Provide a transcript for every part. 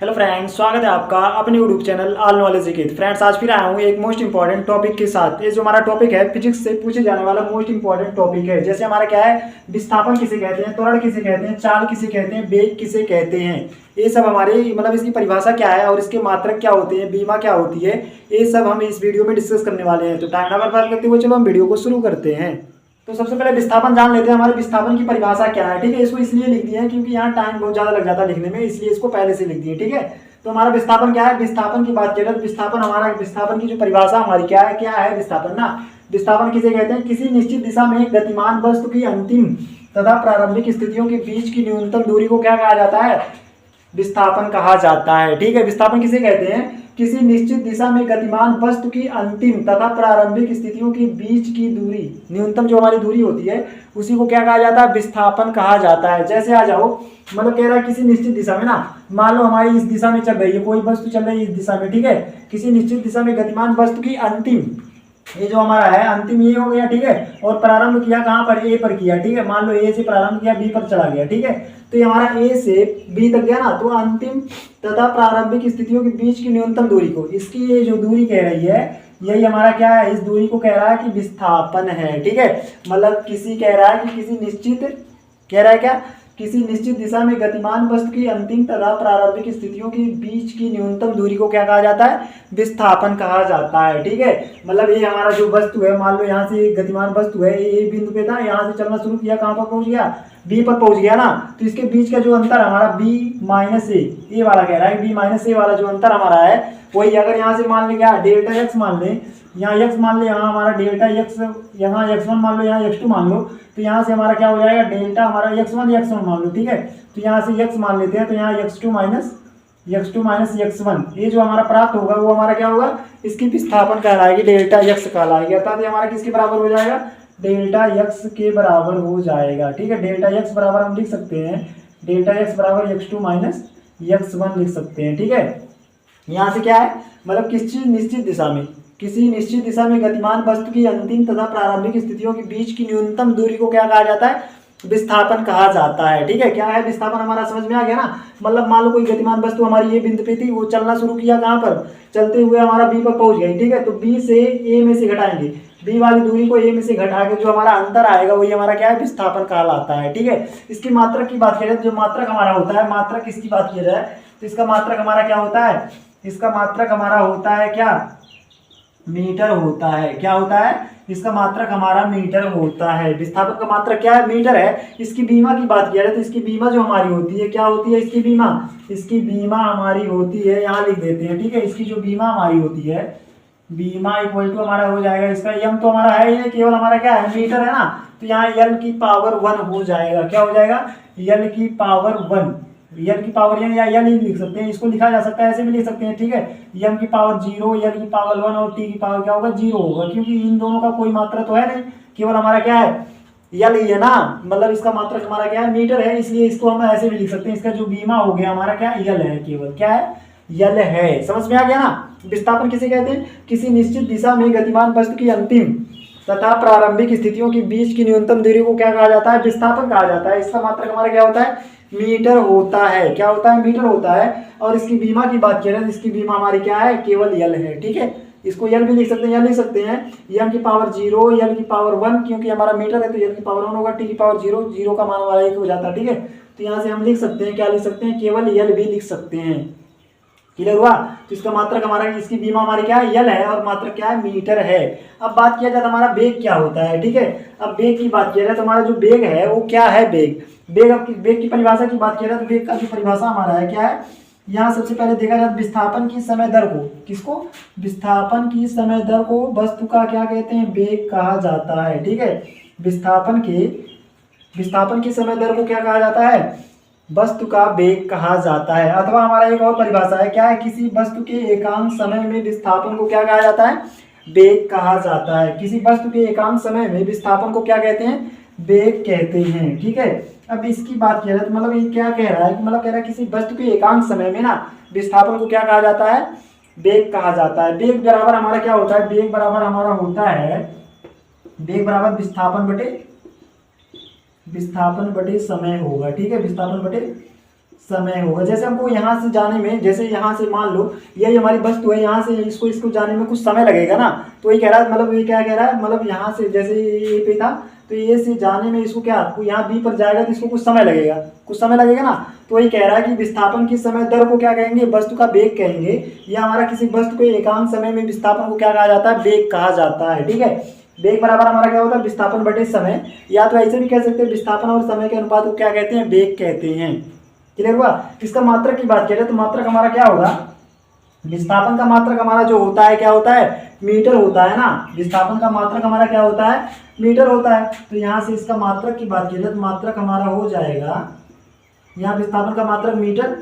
Hello friends, स्वागत है आपका अपने YouTube channel all knowledge with. Friends, आज फिर आया हूँ एक मोस्ट इंपॉर्टेंट टॉपिक के साथ। ये जो हमारा टॉपिक है फिजिक्स से पूछे जाने वाला मोस्ट इंपॉर्टेंट टॉपिक है। जैसे हमारा क्या है, विस्थापन किसे कहते हैं, त्वरण किसे कहते हैं, चाल किसे कहते हैं, वेग किसे कहते हैं, ये सब हमारे मतलब इसकी परिभाषा क्या है और इसके मात्रक क्या होते हैं, बीमा क्या होती है, ये सब हम इस वीडियो में डिस्कस करने वाले हैं। तो टाइम ना बर्बाद करते हुए चलो हम वीडियो को शुरू करते हैं। तो सबसे पहले विस्थापन जान लेते हैं। हमारे विस्थापन की परिभाषा क्या है, ठीक है। इसको इसलिए लिख दिया है क्योंकि यहाँ टाइम बहुत ज्यादा लग जाता है लिखने में, इसलिए इसको पहले से लिख दिए, ठीक है। तो हमारा विस्थापन क्या है, विस्थापन की बात करें तो विस्थापन हमारा, विस्थापन की जो परिभाषा हमारी क्या है विस्थापन ना। विस्थापन किसे कहते हैं, किसी निश्चित दिशा में गतिमान वस्तु की अंतिम तथा प्रारंभिक स्थितियों के बीच की न्यूनतम दूरी को क्या कहा जाता है, विस्थापन कहा जाता है, ठीक है। विस्थापन किसे कहते हैं, किसी निश्चित दिशा में गतिमान वस्तु की अंतिम तथा प्रारंभिक स्थितियों के बीच की दूरी, न्यूनतम जो हमारी दूरी होती है उसी को क्या कहा जाता है, विस्थापन कहा जाता है। जैसे आ जाओ, मतलब कह रहा है किसी निश्चित दिशा में ना, मान लो हमारी इस दिशा में चल रही है, कोई वस्तु चल रही है इस दिशा में, ठीक है। किसी निश्चित दिशा में गतिमान वस्तु की अंतिम, ये जो हमारा है अंतिम ये हो गया, ठीक है। और प्रारंभ किया कहाँ पर, ए पर किया, ठीक है। मान लो ए से प्रारंभ किया, बी पर चला गया, ठीक है। तो ये हमारा ए से बी तक गया ना, तो अंतिम तथा प्रारंभिक स्थितियों के बीच की न्यूनतम दूरी को, इसकी ये जो दूरी कह रही है, यही हमारा क्या है, इस दूरी को कह रहा है कि विस्थापन है, ठीक है। मतलब किसी कह रहा है कि किसी निश्चित, कह रहा है क्या, किसी निश्चित दिशा में गतिमान वस्तु की अंतिम तथा प्रारंभिक स्थितियों के बीच की न्यूनतम दूरी को क्या कहा जाता है, विस्थापन कहा जाता है, ठीक है। मतलब ये हमारा जो वस्तु है, मान लो यहाँ से गतिमान वस्तु है, ये बिंदु पे था, यहाँ से चलना शुरू किया, कहाँ पर पहुंच गया, बी पर पहुंच गया ना। तो इसके बीच का जो अंतर हमारा बी माइनस ए वाला कह रहा है, बी माइनस ए वाला जो अंतर हमारा है वही, अगर यहाँ से मान लें क्या, डेल्टा एक्स मान लें, यहाँ एक्स मान ले, यहाँ हमारा डेल्टा एक्स, यहाँ x1 मान लो, यहाँ x2 मान लो, तो यहाँ से हमारा क्या हो जाएगा, डेल्टा हमारा x1 मान लो, ठीक है। तो यहाँ से x मान लेते हैं, तो यहाँ x2 माइनस x1, ये जो हमारा प्राप्त होगा वो हमारा क्या होगा, इसकी विस्थापन कहलाएगी, डेल्टा x कहलाएगी। अर्थात ये हमारा किसके बराबर हो जाएगा, डेल्टा x के बराबर हो जाएगा, ठीक है। डेल्टा x बराबर हम लिख सकते हैं, डेल्टा x बराबर x2 माइनस x1 लिख सकते हैं, ठीक है। यहाँ से क्या है, मतलब किसी निश्चित दिशा में, किसी निश्चित दिशा में गतिमान वस्तु की अंतिम तथा प्रारंभिक स्थितियों के बीच की न्यूनतम दूरी को क्या कहा जाता है, विस्थापन कहा जाता है, ठीक है। क्या है विस्थापन, हमारा समझ में आ गया ना। मतलब मान लो कोई गतिमान वस्तु हमारी ये बिंदु पे थी, वो चलना शुरू किया कहाँ पर, चलते हुए हमारा बी पर पहुंच गई, ठीक है। तो बी से ए में से घटाएंगे, बी वाली दूरी को ए में से घटा के जो हमारा अंतर आएगा वही हमारा क्या है, विस्थापन कहलाता है, ठीक है। इसकी मात्रक की बात करें, जो मात्रक हमारा होता है, मात्रक इसकी बात किया जाए तो इसका मात्रक हमारा क्या होता है, इसका मात्रक हमारा होता है क्या, मीटर होता है। क्या होता है, इसका मात्रक हमारा मीटर होता है। विस्थापन का मात्रक क्या है, मीटर है। इसकी बीमा की बात किया जाए तो इसकी बीमा जो हमारी होती है, क्या होती है इसकी बीमा, इसकी बीमा हमारी होती है, यहाँ लिख देते हैं, ठीक है। इसकी जो बीमा हमारी होती है, बीमा इक्वल टू हमारा हो जाएगा, इसका यम तो हमारा है ही, केवल हमारा क्या है, मीटर है ना। तो यहाँ यल की पावर 1 हो जाएगा, क्या हो जाएगा, यल की पावर 1, यल की पावर एन या यल ही लिख सकते हैं, इसको लिखा जा सकता है, ऐसे भी लिख सकते हैं, ठीक है। एम की पावर 0, यल की पावर 1 और टी की पावर क्या होगा, 0 होगा, क्योंकि इन दोनों का कोई मात्रा तो है नहीं, केवल हमारा क्या है, यल ही है ना। मतलब इसका मात्रक हमारा क्या है, मीटर है, इसलिए इसको हम ऐसे भी लिख सकते हैं। इसका जो बीमा हो गया हमारा क्या, यल है, केवल क्या है, यल है। समझ में आ गया ना। विस्थापन किसे कहते हैं, किसी निश्चित दिशा में गतिमान वस्तु की अंतिम तथा प्रारंभिक स्थितियों के बीच की न्यूनतम दूरी को क्या कहा जाता है, विस्थापन कहा जाता है। इसका मात्रक हमारा क्या होता है, मीटर होता है। क्या होता है, मीटर होता है। और इसकी बीमा की बात करें तो इसकी बीमा हमारी क्या है, केवल यल है, ठीक है। इसको यल भी लिख सकते हैं, यल लिख सकते हैं, एम की पावर 0, यल की पावर 1, क्योंकि हमारा मीटर है तो यल की पावर 1 होगा, टी की पावर 0, 0 का मान हमारा 1 हो जाता है, ठीक है। तो यहाँ से हम लिख सकते हैं, क्या लिख सकते हैं, केवल यल भी लिख सकते हैं। क्लियर हुआ। तो इसका मात्रक हमारा, इसकी बीमा हमारी क्या है, यल है, और मात्रक क्या है, मीटर है। अब बात किया जाए तो हमारा वेग क्या होता है, ठीक है। अब वेग की बात किया जाए तो हमारा जो वेग है वो क्या है, वेग की परिभाषा की बात किया जाए तो वेग का जो परिभाषा हमारा है क्या है, यहाँ सबसे पहले देखा जाए विस्थापन की समय दर को, किसको, विस्थापन की समय दर को वस्तु का क्या कहते हैं, वेग कहा जाता है, ठीक है। विस्थापन की समय दर को क्या कहा जाता है, वस्तु का वेग कहा जाता है। अथवा हमारा एक और परिभाषा है, क्या है, किसी वस्तु के एकांक समय में विस्थापन को क्या कहा जाता है, वेग कहा जाता है। किसी वस्तु के एकांक समय में विस्थापन को क्या कहते हैं, वेग कहते हैं, ठीक है। अब इसकी बात किया जाए तो मतलब ये क्या कह रहा है, मतलब कह रहा है किसी वस्तु के एकांक समय में ना विस्थापन को क्या कहा जाता है, वेग कहा जाता है। वेग बराबर हमारा क्या होता है, वेग बराबर हमारा होता है, वेग बराबर विस्थापन बटे समय होगा, ठीक है। विस्थापन बटे समय होगा। जैसे हमको यहाँ से जाने में, जैसे यहाँ से मान लो यही हमारी वस्तु है, यहाँ से इसको जाने में कुछ समय लगेगा ना, तो ये कह रहा है, मतलब ये क्या कह रहा है, मतलब यहाँ से जैसे ये पे था तो ये से जाने में इसको क्या, यहाँ बी पर जाएगा तो इसको कुछ समय लगेगा, कुछ समय लगेगा ना। तो वही कह रहा है कि विस्थापन की समय दर को क्या कहेंगे, वस्तु का वेग कहेंगे, या हमारा किसी वस्तु को एकांक समय में विस्थापन को क्या कहा जाता है, वेग कहा जाता है। ठीक है, वेग बराबर हमारा क्या होता है, विस्थापन बटे समय, या तो ऐसे भी कह सकते हैं विस्थापन और समय के अनुपात को क्या कहते हैं, वेग कहते हैं। क्लियर हुआ। इसका मात्रक की बात करें तो मात्रक हमारा क्या होगा, विस्थापन का मात्रक हमारा जो होता है क्या होता है, मीटर होता है ना। विस्थापन का मात्रक हमारा क्या होता है, मीटर होता है। तो यहाँ से इसका मात्रक की बात करें तो मात्रक हमारा हो जाएगा, यहाँ विस्थापन का मात्रक मीटर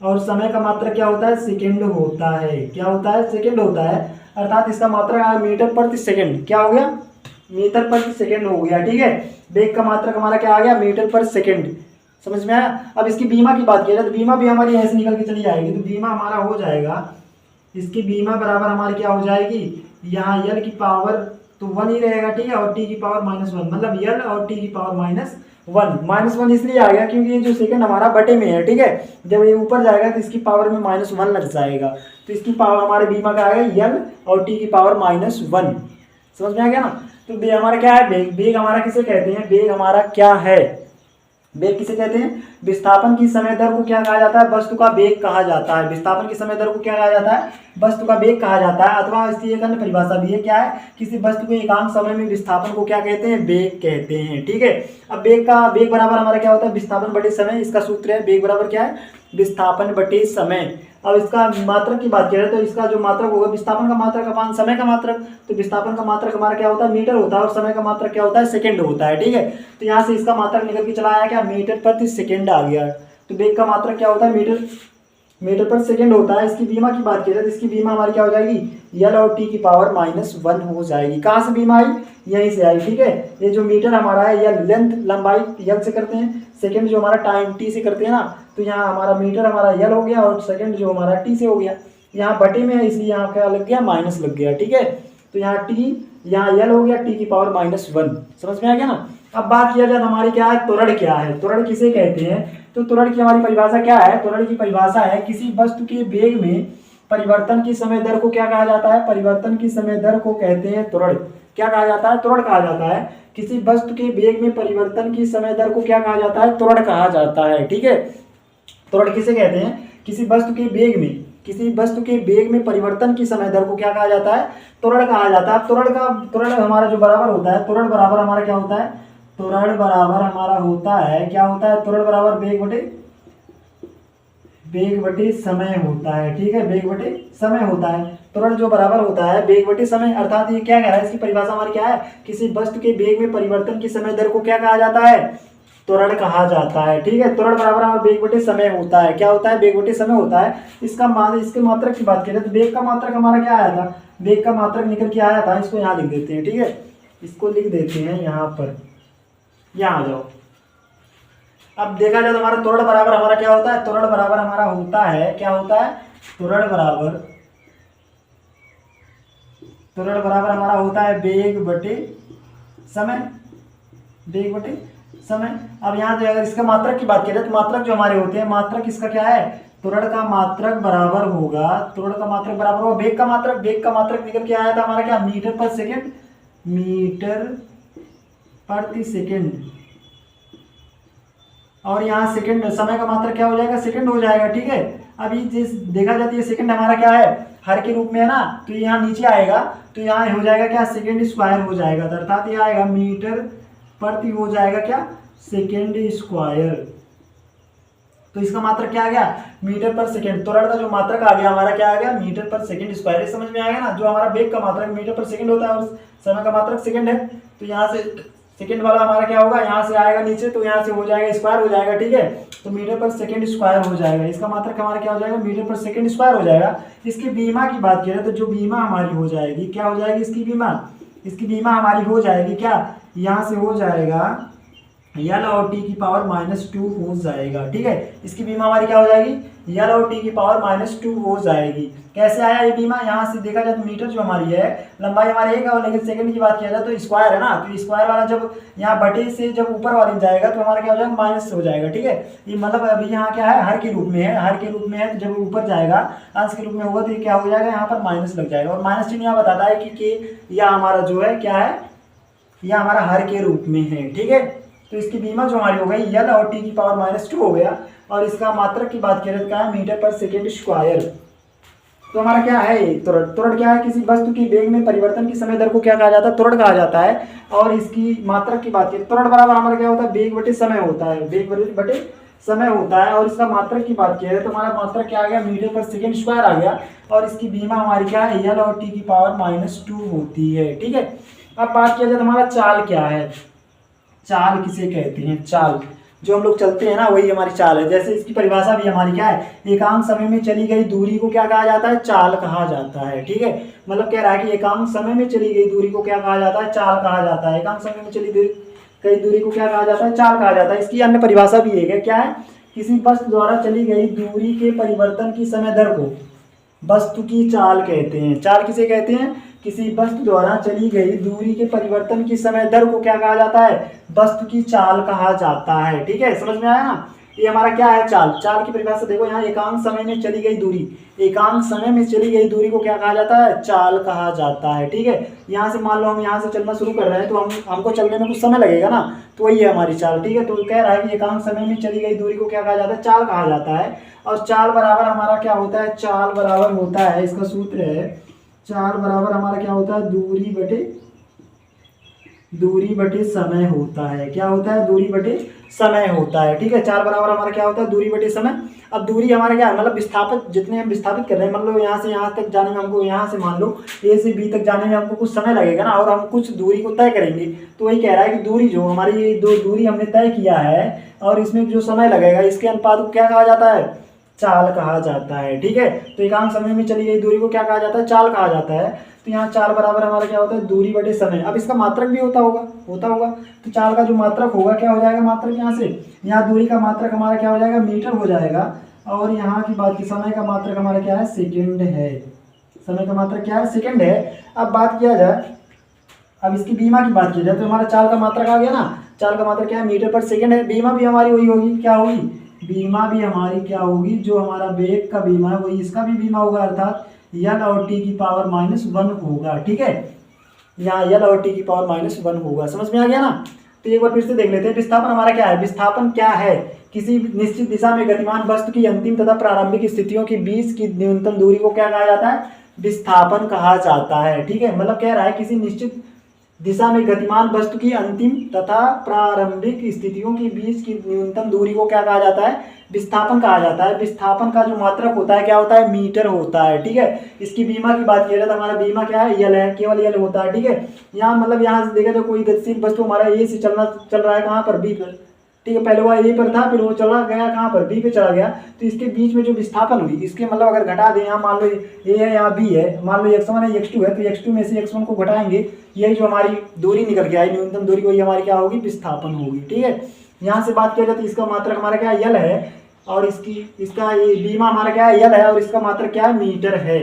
और समय का मात्रक क्या होता है, सेकंड होता है। क्या होता है, सेकंड होता है। अर्थात इसका मात्रक मीटर प्रति सेकंड क्या हो गया, मीटर प्रति सेकंड हो गया। ठीक है, वेग का मात्रक हमारा क्या आ गया, मीटर पर सेकंड। समझ में आया। अब इसकी बीमा की बात किया जाए तो बीमा भी हमारी ऐसे निकल के चली जाएगी। तो बीमा हमारा हो जाएगा, इसकी बीमा बराबर हमारी क्या हो जाएगी, यहाँ यल की पावर तो 1 ही रहेगा। ठीक है, और टी की पावर -1, मतलब यल और टी की पावर -1 इसलिए आ गया क्योंकि ये जो सेकंड हमारा बटे में है। ठीक है, जब ये ऊपर जाएगा तो इसकी पावर में -1 लग जाएगा, तो इसकी पावर हमारे बीमा का आएगा यल और टी की पावर -1। समझ में आ गया ना। तो वेग हमारा क्या है, वेग हमारा किसे कहते हैं, वेग हमारा क्या है, वेग किसे कहते हैं, विस्थापन की समय दर को क्या कहा जाता है, वस्तु का वेग कहा जाता है। विस्थापन की समय दर को क्या कहा जाता है, वस्तु का वेग कहा जाता है। अथवा इसकी एक अन्य परिभाषा भी है, क्या है, किसी वस्तु के एकांक समय में विस्थापन को क्या कहते हैं, वेग कहते हैं। ठीक है, अब वेग बराबर हमारा क्या होता है, विस्थापन बटे समय। इसका सूत्र है वेग बराबर क्या है, विस्थापन बटे समय। अब इसका मात्रक की बात करें तो इसका जो मात्रक होगा, विस्थापन का मात्रक अपान समय का मात्रक। तो विस्थापन का मात्रक हमारा क्या होता है, मीटर होता है, और समय का मात्रक क्या होता है, सेकंड होता है। ठीक है, तो यहाँ से इसका मात्रक निकल के चला आया क्या, मीटर प्रति सेकंड आ गया। तो वेग का मात्रक क्या होता है, मीटर पर सेकंड होता है। इसकी बीमा की बात करें तो इसकी बीमा हमारी क्या हो जाएगी, यल और टी की पावर -1 हो जाएगी। कहाँ से बीमा आई, यहीं से आई। ठीक है, ये जो मीटर हमारा है, यल लेंथ लंबाई यल से करते हैं, सेकंड जो हमारा टाइम टी से करते हैं ना। तो यहाँ हमारा मीटर हमारा यल हो गया और सेकंड जो हमारा टी से हो गया। यहाँ बटे में है इसलिए यहाँ क्या लग गया, माइनस लग गया। ठीक है, तो यहाँ टी, यहाँ यल हो गया टी की पावर -1। समझ में आ गया ना। अब बात किया जाए तो हमारी क्या है, त्वरण क्या है, त्वरण किसे कहते हैं। तो त्वरण की हमारी परिभाषा क्या है, त्वरण की परिभाषा है किसी वस्तु के वेग में परिवर्तन की समय दर को क्या कहा जाता है, परिवर्तन की समय दर को कहते हैं त्वरण। क्या कहा जाता है, त्वरण कहा जाता है। किसी वस्तु के वेग में परिवर्तन की समय दर को क्या कहा जाता है, त्वरण कहा जाता है। ठीक है, त्वरण किसे कहते हैं, किसी वस्तु के वेग में परिवर्तन की समय दर को क्या कहा जाता है, त्वरण कहा जाता है। त्वरण हमारा जो बराबर होता है, त्वरण बराबर हमारा क्या होता है, त्वरण बराबर हमारा होता है, क्या होता है, त्वरण बराबर वेग बटे समय होता है। ठीक है, वेग बटे समय होता है। त्वरण जो बराबर होता है वेग बटे समय। अर्थात ये क्या कह रहा है, इसकी परिभाषा हमारी क्या है, किसी वस्तु के वेग में परिवर्तन की समय दर को क्या कहा जाता है, त्वरण कहा जाता है। ठीक है, त्वरण बराबर हमारा वेग बटे समय होता है। क्या होता है, वेग बटे समय होता है। इसके मात्रक की बात करें तो वेग का मात्रक हमारा क्या आया था, वेग का मात्रक निकल के आया था, इसको यहाँ लिख देते हैं। ठीक है, इसको लिख देते हैं यहाँ पर, यहाँ आ जाओ। अब देखा जाए तो हमारा त्वरण बराबर हमारा क्या होता है, त्वरण बराबर हमारा होता है, क्या होता है, त्वरण बराबर हमारा होता है वेग बटे समय, वेग बटे समय। अब यहाँ जो अगर इसका मात्रक की बात करें तो मात्रक जो हमारे होते हैं, मात्रक इसका क्या है, त्वरण का मात्रक बराबर होगा, त्वरण का मात्रक बराबर होगा वेग का मात्रक। वेग का मात्रक निकल के आया था हमारा क्या, मीटर पर सेकंड, मीटर प्रति सेकंड। और यहाँ सेकंड, समय का मात्रक क्या हो जाएगा, सेकंड हो जाएगा। ठीक है, अभी जिस देखा जाती है सेकंड हमारा क्या है, हर के रूप में है ना, तो यहाँ नीचे आएगा तो यहाँ हो जाएगा क्या, सेकंड स्क्वायर हो जाएगा। अर्थात ये आएगा मीटर प्रति हो जाएगा क्या, सेकंड स्क्वायर। तो इसका मात्रक क्या आ गया, मीटर पर सेकंड। त्वरण का जो मात्रक आ गया हमारा क्या आ गया, मीटर पर सेकंड स्क्वायर। समझ में आएगा ना। जो हमारा वेग का मात्रक मीटर पर सेकंड होता है और समय का मात्रक सेकंड है, तो यहाँ से सेकंड वाला हमारा क्या होगा, यहाँ से आएगा नीचे तो यहाँ से हो जाएगा स्क्वायर हो जाएगा। ठीक है, तो मीटर पर सेकंड स्क्वायर हो जाएगा। इसका मात्रक हमारा क्या हो जाएगा, मीटर पर सेकंड स्क्वायर हो जाएगा। इसकी बीमा की बात करें तो जो बीमा हमारी हो जाएगी, क्या हो जाएगी इसकी बीमा हमारी हो जाएगी क्या, यहाँ से हो जाएगा यल और टी की पावर -2 हो जाएगा। ठीक है, इसकी बीमा हमारी क्या हो जाएगी, यल और टी की पावर -2 हो जाएगी। कैसे आया ये बीमा, यहाँ से देखा जाए तो मीटर जो हमारी है लंबाई हमारी एक है, और लेकिन सेकंड की बात किया जाए तो स्क्वायर है ना, तो स्क्वायर वाला जब यहाँ बटे से जब ऊपर वाले में जाएगा तो हमारा क्या हो जाएगा, माइनस हो जाएगा। ठीक है, ये मतलब अभी यहाँ क्या है, हर के रूप में है, हर के रूप में है, तो जब ऊपर जाएगा अंश के रूप में होगा तो ये क्या हो जाएगा, यहाँ पर माइनस लग जाएगा। और माइनस चिन्ह यहाँ बताता है कि यह हमारा जो है क्या है, यह हमारा हर के रूप में है। ठीक है, तो इसकी बीमा जो हमारी हो गई यल और टी की पावर -2 हो गया। और इसका मात्रक की बात करें तो क्या है, मीटर पर सेकेंड स्क्वायर। तो हमारा क्या है, त्वरण, त्वरण क्या है, किसी वस्तु की वेग में परिवर्तन की समय दर को क्या कहा जाता है, त्वरण कहा जाता है। और इसकी मात्रक की बात करें, त्वरण बराबर हमारा क्या होता है, वेग बटे समय होता है, वेग बटे समय होता है। और इसका मात्रक की बात करें तो हमारा मात्रक क्या आ गया, मीटर पर सेकेंड स्क्वायर आ गया। और इसकी बीमा हमारी क्या है, यल और टी की पावर -2 होती है। ठीक है, अब बात किया जाए तो हमारा चाल क्या है, चाल किसे कहते हैं, चाल जो हम लोग चलते हैं ना वही हमारी चाल है। जैसे इसकी परिभाषा भी हमारी क्या है, एकांक समय में चली गई दूरी को क्या कहा जाता है, चाल कहा जाता है। ठीक है, मतलब कह रहा है कि एकांक समय में चली गई दूरी को क्या कहा जाता है, चाल कहा जाता है। एकांक समय में चली गई दूरी को क्या कहा जाता है, चाल कहा जाता है। इसकी अन्य परिभाषा भी एक है, क्या है, किसी वस्तु द्वारा चली गई दूरी के परिवर्तन की समय दर को वस्तु की चाल कहते हैं। चाल किसे कहते हैं, किसी वस्तु द्वारा चली गई दूरी के परिवर्तन की समय दर को क्या कहा जाता है, वस्तु की चाल कहा जाता है। ठीक है, समझ में आया ना, ये हमारा क्या है, चाल। चाल की परिभाषा देखो यहाँ, एकांक समय में चली गई दूरी, एकांक समय में चली गई दूरी को क्या कहा जाता है, चाल कहा जाता है। ठीक है, यहाँ से मान लो हम यहाँ से चलना शुरू कर रहे हैं तो हमको चलने में कुछ समय लगेगा ना, तो वही है हमारी चाल। ठीक है, तो कह रहा है कि एकांक समय में चली गई दूरी को क्या कहा जाता है, चाल कहा जाता है। और चाल बराबर हमारा क्या होता है, चाल बराबर होता है, इसका सूत्र है, चाल बराबर हमारा क्या होता है, दूरी बटे समय होता है। क्या होता है, दूरी बटे समय होता है। ठीक है, चाल बराबर हमारा क्या होता है, दूरी बटे समय। अब दूरी हमारा क्या है, मतलब विस्थापित, जितने हम विस्थापित कर रहे हैं, मतलब यहाँ से यहाँ तक जाने में हमको, यहाँ से मान लो ए से बी तक जाने में हमको कुछ समय लगेगा ना, और हम कुछ दूरी को तय करेंगे। तो वही कह रहा है कि दूरी जो हमारी ये दो दूरी हमने तय किया है और इसमें जो समय लगेगा, इसके अनुपात को क्या कहा जाता है, चाल कहा जाता है। ठीक है, तो एकांक समय में चली गई दूरी को क्या कहा जाता है, चाल कहा जाता है। तो यहाँ चाल बराबर हमारा क्या होता है, दूरी बटे समय। अब इसका मात्रक भी होता होगा, तो चाल का जो मात्रक होगा क्या हो जाएगा, मात्रक यहाँ से, यहाँ दूरी का मात्रक हमारा क्या हो जाएगा, मीटर हो जाएगा। और यहाँ की बात की, समय का मात्रक हमारा क्या है, सेकेंड है, समय का मात्रक क्या है, सेकेंड है। अब बात किया जाए, अब इसकी बीमा की बात की जाए तो हमारा चाल का मात्रक आ गया ना, चाल का मात्रक क्या है, मीटर पर सेकेंड है। बीमा भी हमारी वही होगी, क्या होगी, बीमा भी हमारी क्या होगी, जो हमारा वेग का बीमा है वही इसका भी बीमा होगा, अर्थात यल और टी की पावर -1 होगा। ठीक है, यहाँ यल और टी की पावर -1 होगा। समझ में आ गया ना, तो एक बार फिर से देख लेते हैं। विस्थापन हमारा क्या है, विस्थापन क्या है, किसी निश्चित दिशा में गतिमान वस्तु की अंतिम तथा प्रारंभिक स्थितियों के बीच की न्यूनतम दूरी को क्या कहा जाता है, विस्थापन कहा जाता है। ठीक है, मतलब कह रहा है किसी निश्चित दिशा में गतिमान वस्तु की अंतिम तथा प्रारंभिक स्थितियों के बीच की न्यूनतम दूरी को क्या कहा जाता है, विस्थापन कहा जाता है। विस्थापन का जो मात्रक होता है क्या होता है, मीटर होता है। ठीक है, इसकी बीमा की बात की जाए तो हमारा बीमा क्या है, यल है, केवल यल होता है। ठीक है, यहाँ मतलब यहाँ से देखा जाए कोई गतिशील वस्तु हमारा ए से चल रहा है कहाँ पर, बी पर। ठीक है, पहले वो ए पर था, फिर वो चला गया कहाँ पर, बी पे चला गया, तो इसके बीच में जो विस्थापन हुई, इसके मतलब अगर घटा दें, यहाँ मान लो ए है, यहाँ बी है, मान लो x1 है, x2 है, तो x2 में से x1 को घटाएंगे, यही जो हमारी दूरी निकल के आई न्यूनतम दूरी, वही हमारी क्या होगी, विस्थापन होगी। ठीक है, यहाँ से बात किया जाए तो इसका मात्रक हमारा क्या है, यल है, और इसका ये बीमा हमारा क्या है, यल है, और इसका मात्रक क्या है, मीटर है।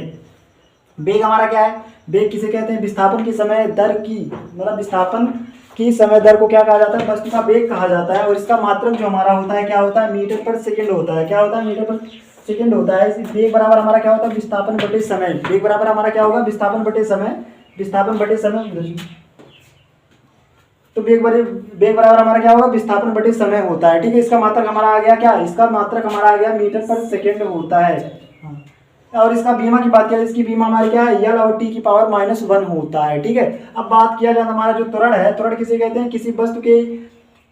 वेग हमारा क्या है, वेग किसे कहते हैं, विस्थापन की समय दर की, मतलब विस्थापन की समय दर को क्या कहा जाता है, वस्तु का वेग कहा जाता है। और इसका मात्रक जो हमारा होता है क्या होता है, मीटर पर सेकेंड होता है। क्या होता है, मीटर पर सेकेंड होता है। इस वेग बराबर हमारा क्या होता है, विस्थापन बटे समय। वेग बराबर हमारा क्या होगा, विस्थापन बटे समय, विस्थापन बटे समय। तो वेग बराबर हमारा क्या होगा, विस्थापन बटे समय होता है। ठीक है, इसका मात्रक हमारा आ गया क्या, इसका मात्रक हमारा आ गया मीटर पर सेकेंड होता है। और इसका बीमा की बात किया, इसकी बीमा हमारी क्या है, यल और टी की पावर -1 होता है। ठीक है, अब बात किया जाए हमारा जो त्वरण है, त्वरण किसे कहते हैं, किसी वस्तु के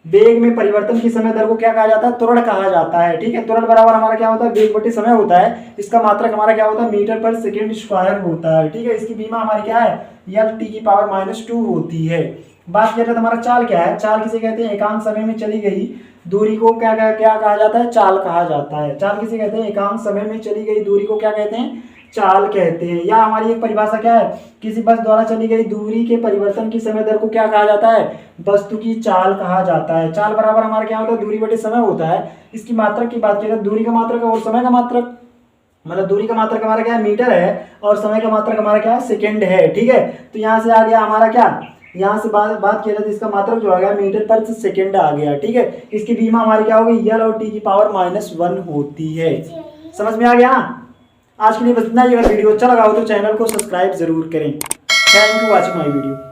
वेग में परिवर्तन की समय दर को क्या कहा जाता है, त्वरण कहा जाता है। ठीक है, त्वरण बराबर हमारा क्या होता है, वेग बटे समय होता है। इसका मात्रक हमारा क्या होता है, मीटर पर सेकेंड स्क्वायर होता है। ठीक है, इसकी बीमा हमारी क्या है, यल टी की पावर -2 होती है। बात किया जाए तो हमारा चाल क्या है, चाल किसे कहते हैं, एकांक समय में चली गई दूरी को क्या कहा जाता है, चाल कहा जाता है। चाल किसे कहते हैं, एकांक समय में चली गई दूरी को क्या कहते हैं, चाल कहते हैं। या हमारी एक परिभाषा क्या है, किसी बस द्वारा चली गई दूरी के परिवर्तन की समय दर को क्या कहा जाता है, वस्तु की चाल कहा जाता है। चाल बराबर हमारा क्या होता है, दूरी बटे समय होता है। इसकी मात्रक की बात करें, दूरी का मात्रक और समय का मात्रक, मतलब दूरी का मात्रक हमारा क्या है, मीटर है, और समय का मात्रक हमारा क्या है, सेकेंड है। ठीक है, तो यहाँ से आ गया हमारा क्या, यहाँ से बात किया तो इसका मात्रक जो आ गया मीटर पर सेकेंड आ गया। ठीक है, इसकी बीमा हमारी क्या होगी, यल और टी की पावर -1 होती है। समझ में आ गया ना। आज के लिए बस इतना ही। अगर वीडियो अच्छा लगा हो तो चैनल को सब्सक्राइब जरूर करें। Thank you watching my video.